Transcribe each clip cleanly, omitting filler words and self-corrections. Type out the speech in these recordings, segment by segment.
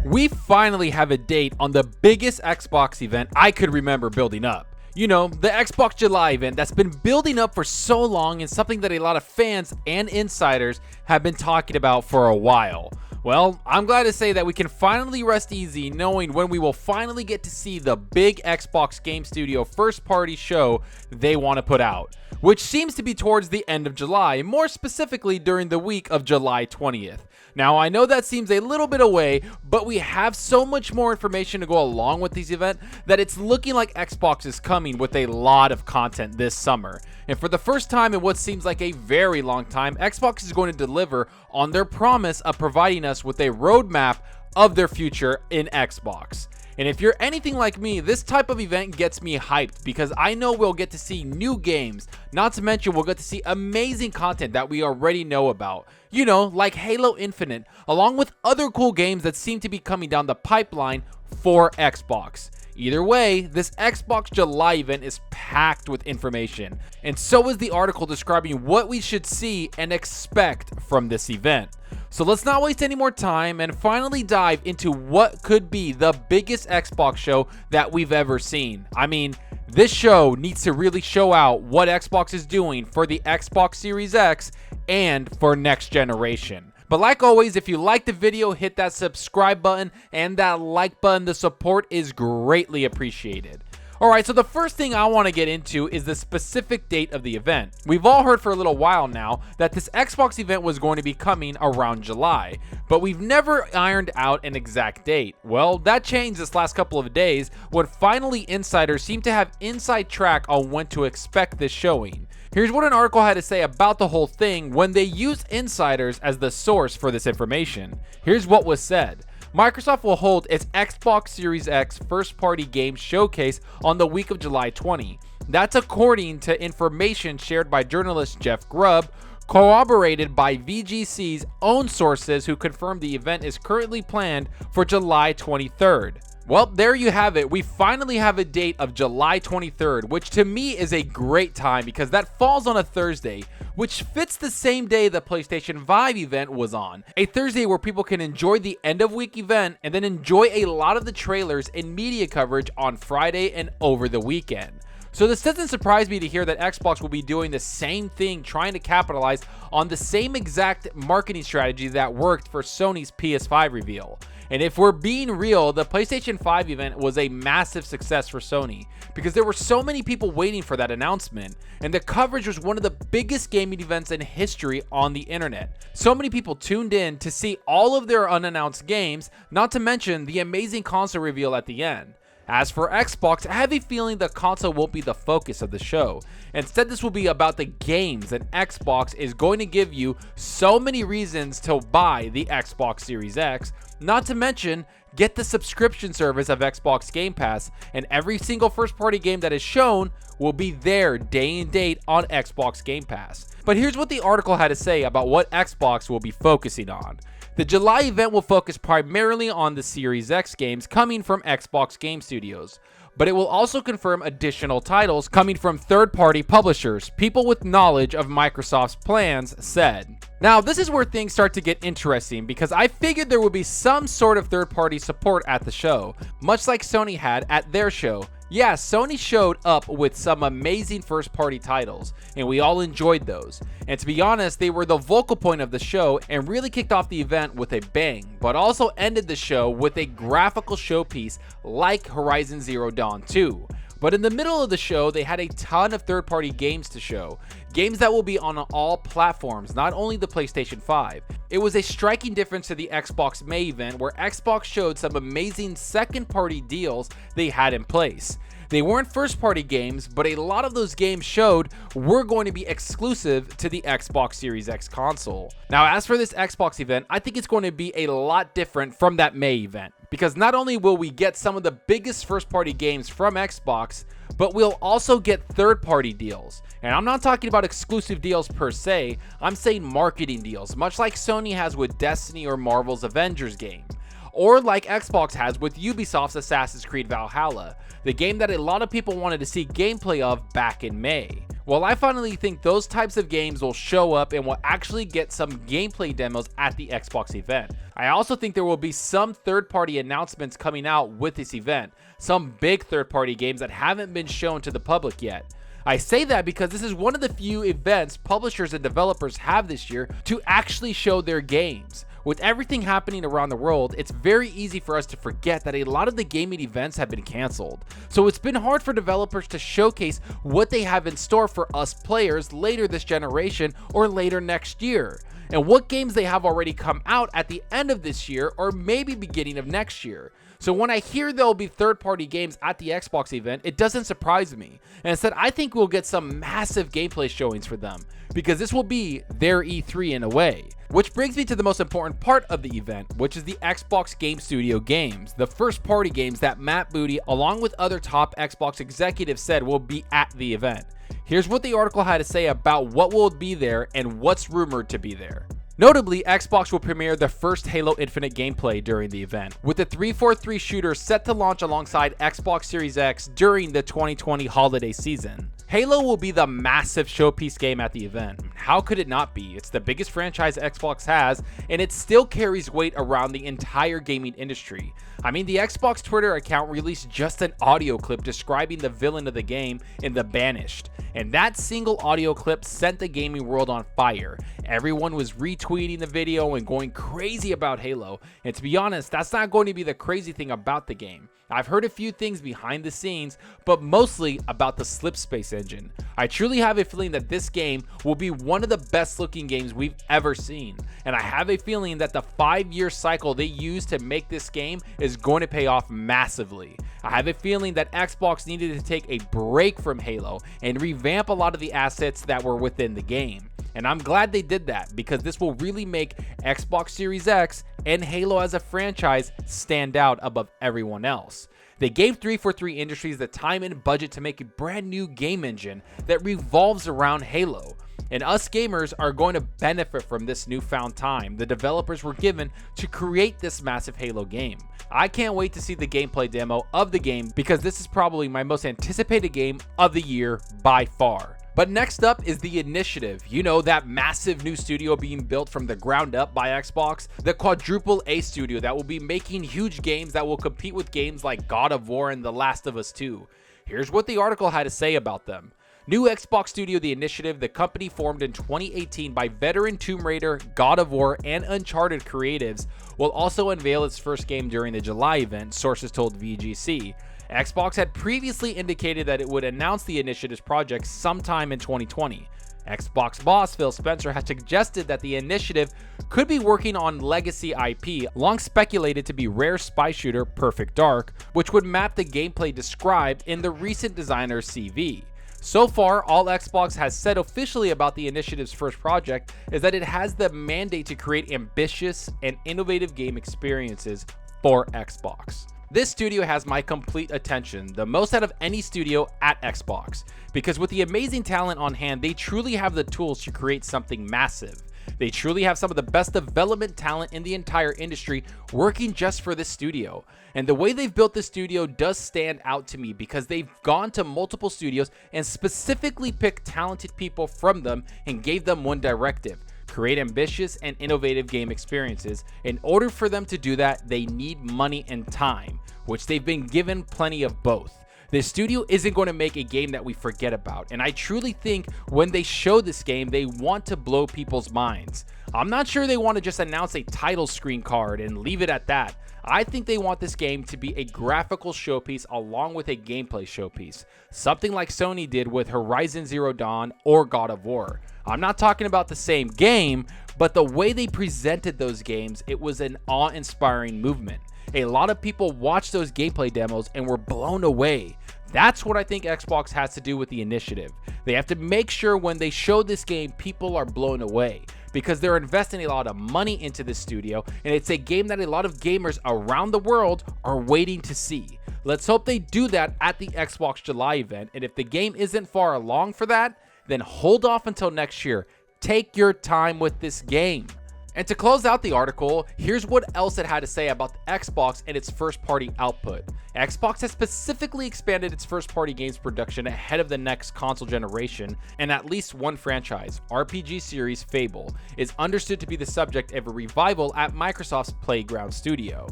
We finally have a date on the biggest Xbox event I could remember building up. You know, the Xbox July event that's been building up for so long and something that a lot of fans and insiders have been talking about for a while. Well, I'm glad to say that we can finally rest easy knowing when we will finally get to see the big Xbox Game Studio first party show they want to put out, which seems to be towards the end of July, more specifically during the week of July 20th. Now, I know that seems a little bit away, but we have so much more information to go along with this event that it's looking like Xbox is coming with a lot of content this summer. And for the first time in what seems like a very long time, Xbox is going to deliver on their promise of providing us with a roadmap of their future in Xbox. And if you're anything like me, this type of event gets me hyped because I know we'll get to see new games, not to mention we'll get to see amazing content that we already know about. You know, like Halo Infinite, along with other cool games that seem to be coming down the pipeline for Xbox. Either way, this Xbox July event is packed with information, and so is the article describing what we should see and expect from this event. So let's not waste any more time and finally dive into what could be the biggest Xbox show that we've ever seen. I mean, this show needs to really show out what Xbox is doing for the Xbox Series X and for next generation. But like always, if you like the video, hit that subscribe button and that like button. The support is greatly appreciated. Alright, so the first thing I want to get into is the specific date of the event. We've all heard for a little while now that this Xbox event was going to be coming around July, but we've never ironed out an exact date. Well, that changed this last couple of days when finally insiders seem to have inside track on when to expect this showing. Here's what an article had to say about the whole thing when they used insiders as the source for this information. Here's what was said. Microsoft will hold its Xbox Series X first-party game showcase on the week of July 20. That's according to information shared by journalist Jeff Grubb, corroborated by VGC's own sources who confirmed the event is currently planned for July 23rd. Well, there you have it. We finally have a date of July 23rd, which to me is a great time because that falls on a Thursday, which fits the same day the PlayStation 5 event was on. A Thursday where people can enjoy the end of week event and then enjoy a lot of the trailers and media coverage on Friday and over the weekend. So this doesn't surprise me to hear that Xbox will be doing the same thing, trying to capitalize on the same exact marketing strategy that worked for Sony's PS5 reveal. And if we're being real, the PlayStation 5 event was a massive success for Sony because there were so many people waiting for that announcement, and the coverage was one of the biggest gaming events in history on the internet. So many people tuned in to see all of their unannounced games, not to mention the amazing console reveal at the end. As for Xbox, I have a feeling the console won't be the focus of the show. Instead, this will be about the games, and Xbox is going to give you so many reasons to buy the Xbox Series X, not to mention get the subscription service of Xbox Game Pass, and every single first-party game that is shown will be there day and date on Xbox Game Pass. But here's what the article had to say about what Xbox will be focusing on. The July event will focus primarily on the Series X games coming from Xbox Game Studios, but it will also confirm additional titles coming from third-party publishers, people with knowledge of Microsoft's plans said. Now, this is where things start to get interesting because I figured there would be some sort of third-party support at the show, much like Sony had at their show. Yeah, Sony showed up with some amazing first-party titles, and we all enjoyed those. And to be honest, they were the vocal point of the show and really kicked off the event with a bang, but also ended the show with a graphical showpiece like Horizon Zero Dawn 2. But in the middle of the show, they had a ton of third-party games to show. Games that will be on all platforms, not only the PlayStation 5. It was a striking difference to the Xbox May event where Xbox showed some amazing second-party deals they had in place. They weren't first-party games, but a lot of those games showed were going to be exclusive to the Xbox Series X console. Now, as for this Xbox event, I think it's going to be a lot different from that May event, because not only will we get some of the biggest first-party games from Xbox, but we'll also get third-party deals. And I'm not talking about exclusive deals per se, I'm saying marketing deals, much like Sony has with Destiny or Marvel's Avengers game. Or like Xbox has with Ubisoft's Assassin's Creed Valhalla, the game that a lot of people wanted to see gameplay of back in May. Well, I finally think those types of games will show up and will actually get some gameplay demos at the Xbox event. I also think there will be some third-party announcements coming out with this event, some big third-party games that haven't been shown to the public yet. I say that because this is one of the few events publishers and developers have this year to actually show their games. With everything happening around the world, it's very easy for us to forget that a lot of the gaming events have been canceled. So it's been hard for developers to showcase what they have in store for us players later this generation or later next year, and what games they have already come out at the end of this year or maybe beginning of next year. So when I hear there'll be third-party games at the Xbox event, it doesn't surprise me. And instead, I think we'll get some massive gameplay showings for them, because this will be their E3 in a way. Which brings me to the most important part of the event, which is the Xbox Game Studio games, the first-party games that Matt Booty, along with other top Xbox executives, said will be at the event. Here's what the article had to say about what will be there and what's rumored to be there. Notably, Xbox will premiere the first Halo Infinite gameplay during the event, with the 343 shooter set to launch alongside Xbox Series X during the 2020 holiday season. Halo will be the massive showpiece game at the event. How could it not be? It's the biggest franchise Xbox has, and it still carries weight around the entire gaming industry. I mean, the Xbox Twitter account released just an audio clip describing the villain of the game in The Banished, and that single audio clip sent the gaming world on fire. Everyone was retweeting the video and going crazy about Halo, and to be honest, that's not going to be the crazy thing about the game. I've heard a few things behind the scenes, but mostly about the Slipspace engine. I truly have a feeling that this game will be one of the best looking games we've ever seen, and I have a feeling that the 5-year cycle they used to make this game is going to pay off massively. I have a feeling that Xbox needed to take a break from Halo and revamp a lot of the assets that were within the game. And I'm glad they did that, because this will really make Xbox Series X and Halo as a franchise stand out above everyone else. They gave 343 Industries the time and budget to make a brand new game engine that revolves around Halo. And us gamers are going to benefit from this newfound time the developers were given to create this massive Halo game. I can't wait to see the gameplay demo of the game, because this is probably my most anticipated game of the year by far. But next up is The Initiative. You know, that massive new studio being built from the ground up by Xbox, the quadruple A studio that will be making huge games that will compete with games like God of War and The Last of Us 2. Here's what the article had to say about them. New Xbox studio The Initiative, the company formed in 2018 by veteran Tomb Raider, God of War, and Uncharted creatives, will also unveil its first game during the July event, sources told VGC. Xbox had previously indicated that it would announce the Initiative's project sometime in 2020. Xbox boss Phil Spencer had suggested that the Initiative could be working on legacy IP, long speculated to be Rare spy shooter Perfect Dark, which would map the gameplay described in the recent designer's CV. So far, all Xbox has said officially about the Initiative's first project is that it has the mandate to create ambitious and innovative game experiences for Xbox. This studio has my complete attention, the most out of any studio at Xbox, because with the amazing talent on hand, they truly have the tools to create something massive. They truly have some of the best development talent in the entire industry working just for this studio. And the way they've built this studio does stand out to me, because they've gone to multiple studios and specifically picked talented people from them and gave them one directive: create ambitious and innovative game experiences. In order for them to do that, they need money and time, which they've been given plenty of both. This studio isn't going to make a game that we forget about, and I truly think when they show this game, they want to blow people's minds. I'm not sure they want to just announce a title screen card and leave it at that. I think they want this game to be a graphical showpiece along with a gameplay showpiece, something like Sony did with Horizon Zero Dawn or God of War. I'm not talking about the same game, but the way they presented those games, it was an awe-inspiring movement. A lot of people watched those gameplay demos and were blown away. That's what I think Xbox has to do with the Initiative. They have to make sure when they show this game, people are blown away, because they're investing a lot of money into this studio, and it's a game that a lot of gamers around the world are waiting to see. Let's hope they do that at the Xbox July event, and if the game isn't far along for that, then hold off until next year. Take your time with this game. And to close out the article, here's what else it had to say about the Xbox and its first-party output. Xbox has specifically expanded its first-party games production ahead of the next console generation, and at least one franchise, RPG series Fable, is understood to be the subject of a revival at Microsoft's Playground Studio.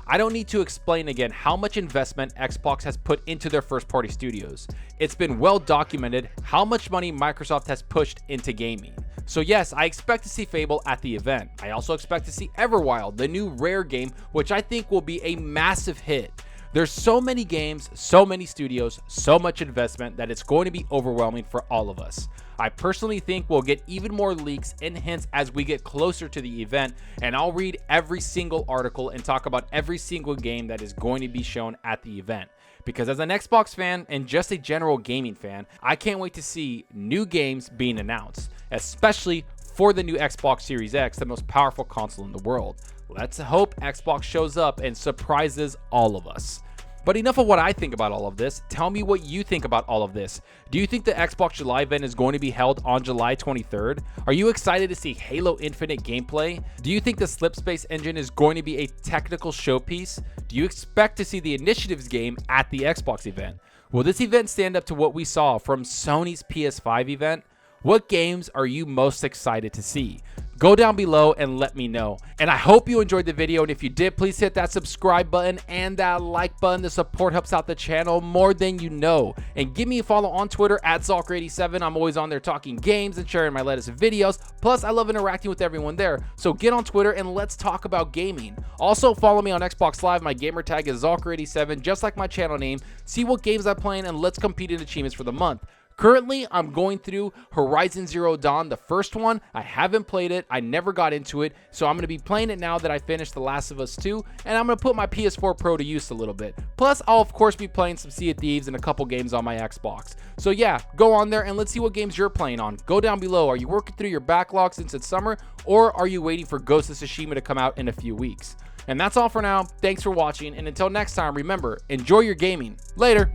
I don't need to explain again how much investment Xbox has put into their first-party studios. It's been well documented how much money Microsoft has pushed into gaming. So yes, I expect to see Fable at the event. I also expect to see Everwild, the new Rare game, which I think will be a massive hit. There's so many games, so many studios, so much investment that it's going to be overwhelming for all of us. I personally think we'll get even more leaks and hints as we get closer to the event, and I'll read every single article and talk about every single game that is going to be shown at the event. Because as an Xbox fan and just a general gaming fan, I can't wait to see new games being announced, especially for the new Xbox Series X, the most powerful console in the world. Let's hope Xbox shows up and surprises all of us. But enough of what I think about all of this. Tell me what you think about all of this. Do you think the Xbox July event is going to be held on July 23rd? Are you excited to see Halo Infinite gameplay? Do you think the Slipspace engine is going to be a technical showpiece? Do you expect to see the Initiatives game at the Xbox event? Will this event stand up to what we saw from Sony's PS5 event? What games are you most excited to see? Go down below and let me know. And I hope you enjoyed the video, and if you did, please hit that subscribe button and that like button. The support helps out the channel more than you know. And give me a follow on Twitter at Zalker87. I'm always on there talking games and sharing my latest videos. Plus, I love interacting with everyone there. So get on Twitter and let's talk about gaming. Also, follow me on Xbox Live. My gamertag is Zalker87, just like my channel name. See what games I'm playing and let's compete in achievements for the month. Currently, I'm going through Horizon Zero Dawn, the first one. I haven't played it. I never got into it. So I'm going to be playing it now that I finished The Last of Us 2. And I'm going to put my PS4 Pro to use a little bit. Plus, I'll of course be playing some Sea of Thieves and a couple games on my Xbox. So yeah, go on there and let's see what games you're playing on. Go down below. Are you working through your backlog since it's summer? Or are you waiting for Ghost of Tsushima to come out in a few weeks? And that's all for now. Thanks for watching. And until next time, remember, enjoy your gaming. Later.